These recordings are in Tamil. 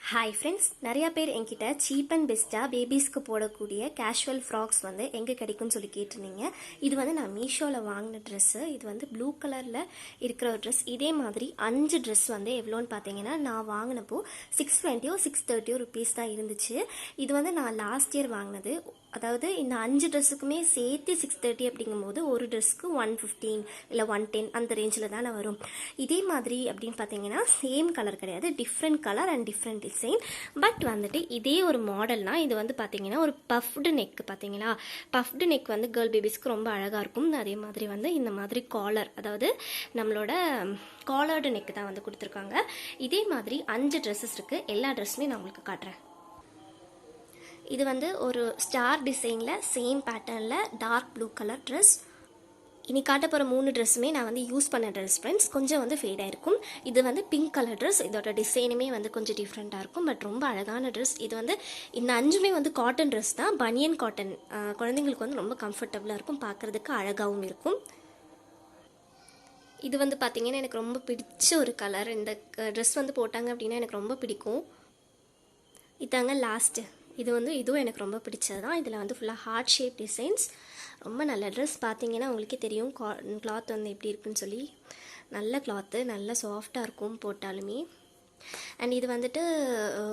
ஹாய் ஃப்ரெண்ட்ஸ், நிறையா பேர் என்கிட்ட சீப் அண்ட் பெஸ்ட்டாக பேபிஸ்க்கு போடக்கூடிய கேஷுவல் ஃப்ராக்ஸ் வந்து எங்கே கிடைக்கும்னு சொல்லி கேட்டிருந்தீங்க. இது வந்து நான் மீஷோவில் வாங்கின ட்ரெஸ்ஸு. இது வந்து ப்ளூ கலரில் இருக்கிற ஒரு ட்ரெஸ். இதே மாதிரி 5 ட்ரெஸ் வந்து எவ்வளோன்னு பார்த்தீங்கன்னா, நான் வாங்கினப்போ 620 630 ருபீஸ் தான் இருந்துச்சு. இது வந்து நான் லாஸ்ட் இயர் வாங்கினது. அதாவது இந்த 5 ட்ரெஸ்ஸுக்குமே சேர்த்து 630 அப்படிங்கும்போது ஒரு ட்ரெஸ்க்கு 115 இல்லை 110 அந்த ரேஞ்சில் தானே வரும். இதே மாதிரி அப்படின்னு பார்த்தீங்கன்னா சேம் கலர் கிடையாது, different colour and different design. But வந்துட்டு இதே ஒரு மாடல்னா இது வந்து பார்த்தீங்கன்னா ஒரு பஃப்டு நெக். பார்த்தீங்களா, பஃப்டு நெக் வந்து கேர்ள் பேபிஸ்க்கு ரொம்ப அழகாக இருக்கும். அதே மாதிரி வந்து இந்த மாதிரி காலர், அதாவது நம்மளோட காலர்டு நெக் தான் வந்து கொடுத்துருக்காங்க. இதே மாதிரி 5 ட்ரெஸ்ஸஸ் இருக்குது. எல்லா ட்ரெஸ்ஸுமே நான் உங்களுக்கு காட்டுறேன். இது வந்து ஒரு ஸ்டார் டிசைனில் சேம் பேட்டர்னில் டார்க் ப்ளூ கலர் ட்ரெஸ். இனி காட்ட போகிற 3 ட்ரெஸ்ஸுமே நான் வந்து யூஸ் பண்ண ட்ரெஸ் ஃப்ரெண்ட்ஸ். கொஞ்சம் வந்து ஃபேடாக இருக்கும். இது வந்து பிங்க் கலர் ட்ரெஸ். இதோட டிசைனுமே வந்து கொஞ்சம் டிஃப்ரெண்ட்டாக இருக்கும், பட் ரொம்ப அழகான ட்ரெஸ். இது வந்து இந்த 5மே வந்து காட்டன் ட்ரெஸ் தான், பனியன் காட்டன். குழந்தைங்களுக்கு வந்து ரொம்ப கம்ஃபர்டபுளாக இருக்கும், பார்க்குறதுக்கு அழகாகவும் இருக்கும். இது வந்து பார்த்திங்கன்னா எனக்கு ரொம்ப பிடிச்ச ஒரு கலர். இந்த ட்ரெஸ் வந்து போட்டாங்க அப்படின்னா எனக்கு ரொம்ப பிடிக்கும். இதாங்க லாஸ்ட்டு. இது வந்து இதுவும் எனக்கு ரொம்ப பிடிச்சது தான். இதில் வந்து ஃபுல்லாக ஹார்ட் ஷேப் டிசைன்ஸ். ரொம்ப நல்ல ட்ரெஸ். பார்த்தீங்கன்னா உங்களுக்கே தெரியும் கிளாத் வந்து எப்படி இருக்குன்னு சொல்லி. நல்ல கிளாத்து, நல்ல சாஃப்டாக இருக்கும் போட்டாலுமே. அண்ட் இது வந்துட்டு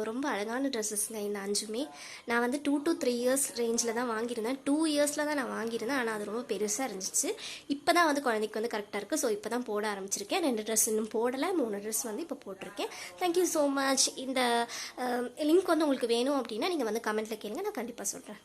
ரொம்ப அழகான ட்ரெஸ்ஸஸ்ங்க இந்த 5மே. நான் வந்து 2 to 3 இயர்ஸ் ரேஞ்சில் தான் வாங்கியிருந்தேன். 2 இயர்ஸில் தான் நான் வாங்கியிருந்தேன். ஆனால் அது ரொம்ப பெருசாக இருந்துச்சு. இப்போ தான் வந்து குழந்தைக்கு வந்து கரெக்டாக இருக்குது. ஸோ இப்போ தான் போட ஆரம்பிச்சிருக்கேன். 2 ட்ரெஸ் இன்னும் போடலை, 3 ட்ரெஸ் வந்து இப்போ போட்டிருக்கேன். Thank you so much. இந்த லிங்க் வந்து உங்களுக்கு வேணும் அப்படின்னா நீங்கள் வந்து கமெண்ட்டில் கேளுங்க, நான் கண்டிப்பாக சொல்கிறேன்.